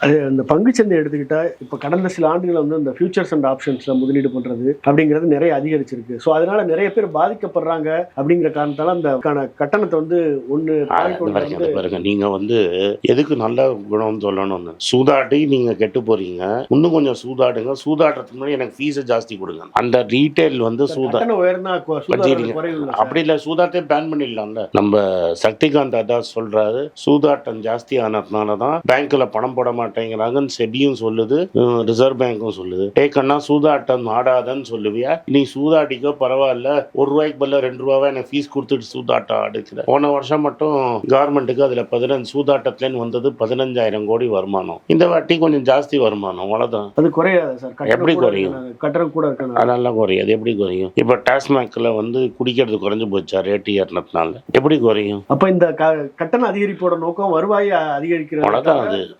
அது அந்த பங்குச்சந்தை எடுத்துக்கிட்டா இப்போ கடந்த சில ஆண்டுகள் வந்து இந்த ஃபியூச்சர்ஸ் அண்ட் ஆப்ஷன்ஸ்ல முதலீடு பண்றது அப்படிங்கிறது நிறைய அதிகரிச்சிருக்கு. ஸோ அதனால நிறைய பேர் பாதிக்கப்படுறாங்க அப்படிங்கிற காரணத்தால அந்த கட்டணத்தை வந்து பாருங்க. நீங்க வந்து எதுக்கு நல்ல குணம் சொல்லணும்னு சூதாட்டி நீங்க கெட்டு போறீங்க. இன்னும் கொஞ்சம் சூதாடுங்க. சூதாடுறதுக்கு முன்னாடி எனக்கு ஃபீஸை ஜாஸ்தி கொடுங்க. அந்த ரீட்டைல் வந்து அப்படி இல்லை, சூதாட்டே பேன் பண்ணிடலாம்ல. நம்ம சக்திகாந்த் அதான் சொல்றாரு, சூதாட்டம் ஜாஸ்தி ஆனதுனாலதான் பேங்க்ல பணம் போட மாட்டேங்கிறாங்கன்னு செபியும் சொல்லுது, ரிசர்வ் பேங்க்கும் சொல்லுது. டேக்கன்னா சூதாட்டம் ஆடாதன்னு சொல்லுவியா? நீ சூதாட்டிக்கோ பரவாயில்ல, ₹1 பதில் ₹2 எனக்கு ஃபீஸ் கொடுத்துட்டு சூதாட்டம் ஆடுக்கிற. போன வருஷம் மட்டும் கவர்மெண்ட்டுக்கு அதுல 15 சூதாட்டத்துலன்னு வந்தது 15,000 கோடி வருமானம். இந்த வாட்டி கொஞ்சம் ஜாஸ்தி வருமானம், அவ்வளவுதான். அது குறையாது சார். எப்படி குறையும்? கட்டணம் கூட இருக்கு, அதெல்லாம் குறையாது. எப்படி குறையும்? இப்ப டாஸ்மாக்ல வந்து குடிக்கிறது குறைஞ்சு போச்சா ரேட்டு ஏறினதுனால? எப்படி குறையும்? அப்ப இந்த கட்டண அதிகரிப்போட நோக்கம் வருவாயை அதிகரிக்கிறது. அவ்வளவுதான். அது